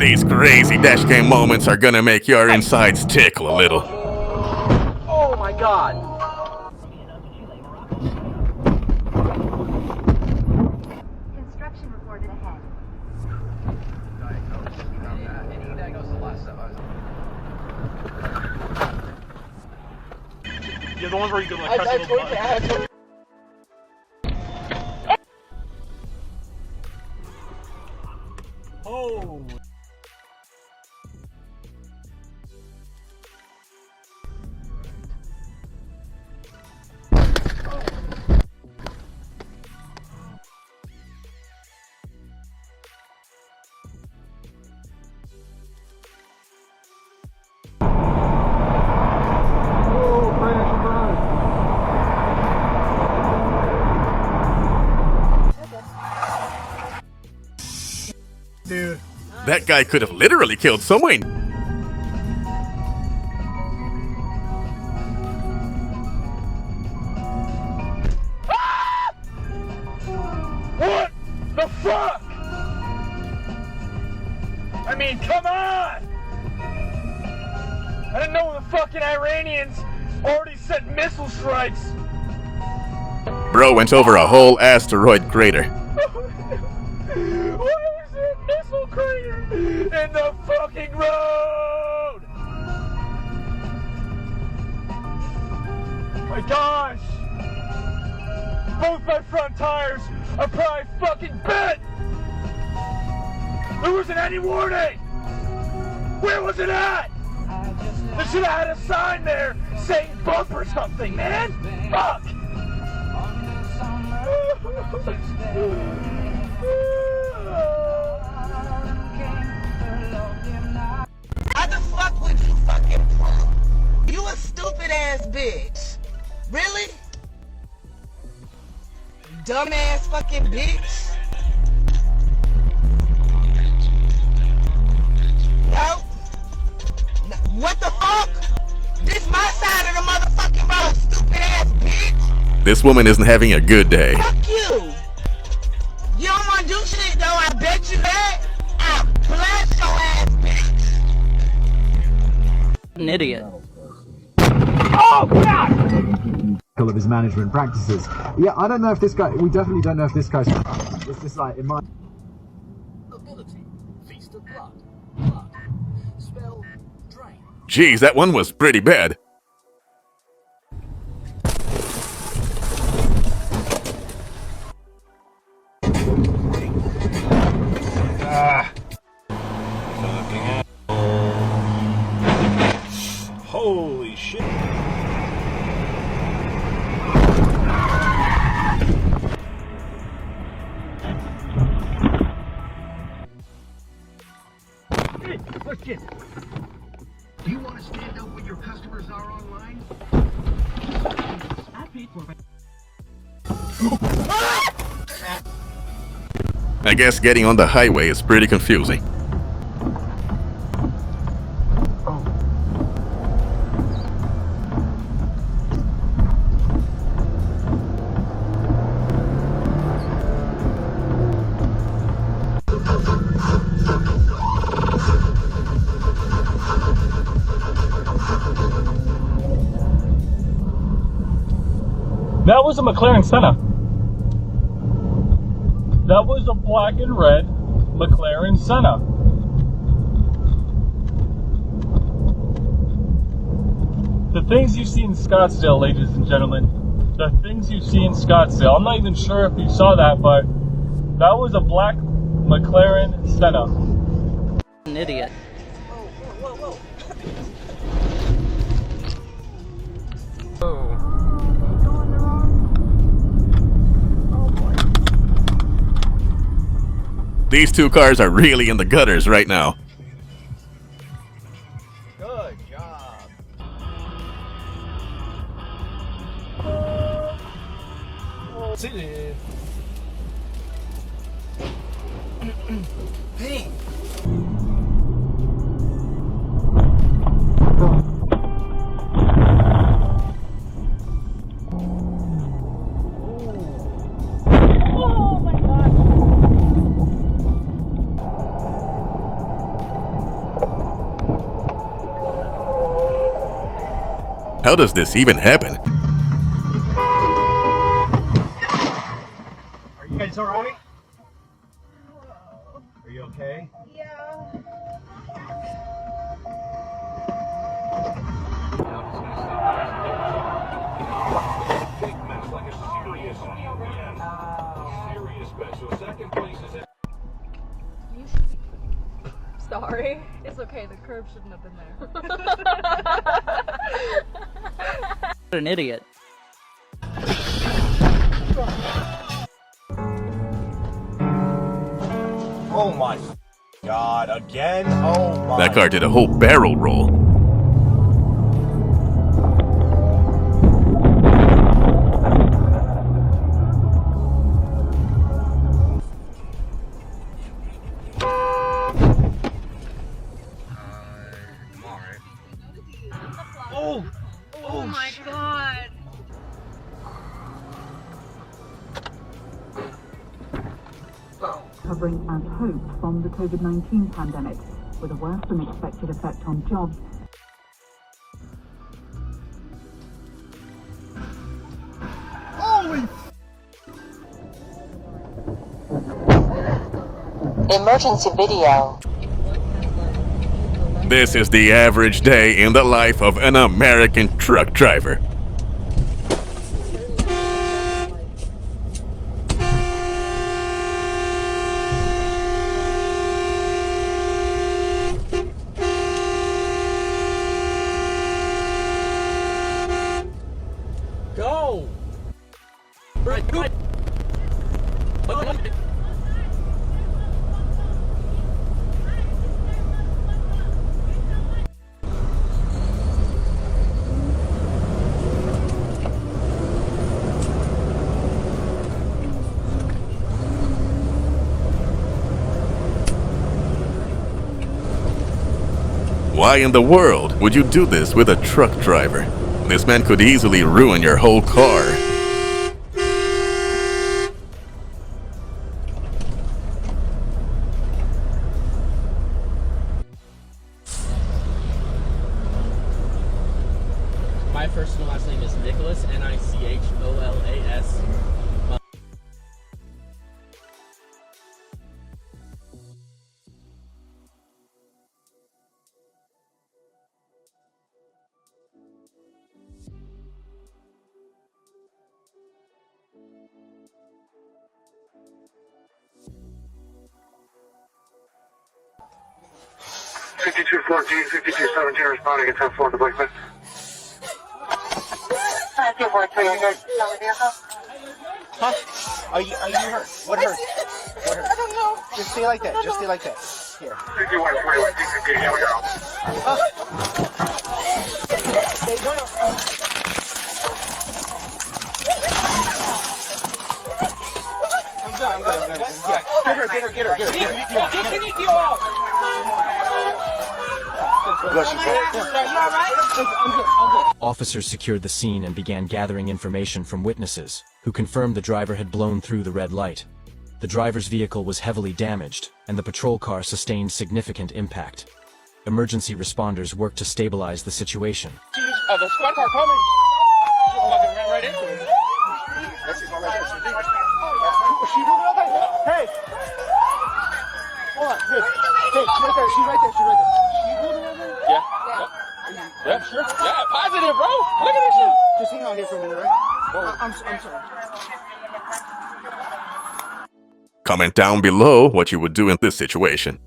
These crazy dashcam moments are gonna make your insides tickle a little. Oh my god! Construction reported ahead. You're the one where you can like press the button. Oh. Dude. That guy could have literally killed someone. What the fuck? I mean, come on! I didn't know the fucking Iranians already sent missile strikes. Bro went over a whole asteroid crater. Why is there a missile crater in the fucking road? My gosh! Both my front tires are probably fucking bent! There wasn't any warning! Where was it at? They should have had a sign there saying bump or something, man! Fuck! How the fuck would you fucking pump? You a stupid ass bitch. Really? Dumbass fucking bitch. No. What the fuck? This my side of the motherfucking road, stupid ass bitch. This woman isn't having a good day. Fuck you. You don't wanna do shit though, I bet you that. I'll blast your ass, bitch. An idiot. Oh, God! Of his management practices. Yeah, I don't know if this guy. We definitely don't know if this guy's. It's just like in my. Ability. Feast of blood. Blood. Spell. Drain. Geez, that one was pretty bad. Holy shit. Hey, question. Do you want to stand up when your customers are online? I paid for it. I guess getting on the highway is pretty confusing. That was a McLaren Senna. That was a black and red McLaren Senna. The things you see in Scottsdale, ladies and gentlemen. The things you see in Scottsdale. I'm not even sure if you saw that, but that was a black McLaren Senna. An idiot. These two cars are really in the gutters right now. Good job. Pink. How does this even happen? Are you guys alright? Are you okay? Sorry. It's okay, the curb shouldn't have been there. What an idiot. Oh my god, again? Oh my. That car did a whole barrel roll. Oh my god. Recovering and hope from the COVID-19 pandemic, with a worse than expected effect on jobs. Holy. Emergency video. This is the average day in the life of an American truck driver. Go! Why in the world would you do this with a truck driver? This man could easily ruin your whole car. My first and last name is Nicholas, Nicholas. Responding at 10-4 to Blakeman. 5-4-300. Huh? Are you hurt? What hurt? What hurt? I don't know. Just stay like that. Just stay like that. Here. 51-41, here we go. I'm good. Yeah. Get her. Officers secured the scene and began gathering information from witnesses, who confirmed the driver had blown through the red light. The driver's vehicle was heavily damaged, and the patrol car sustained significant impact. Emergency responders worked to stabilize the situation. The squad car coming! She fucking ran right into it. Hey! Hold on. Hey, she's right there. Yeah. Yeah, sure. Yeah, positive, bro. Look at this shit. Just hang on here for a minute, right? I'm sorry. Comment down below what you would do in this situation.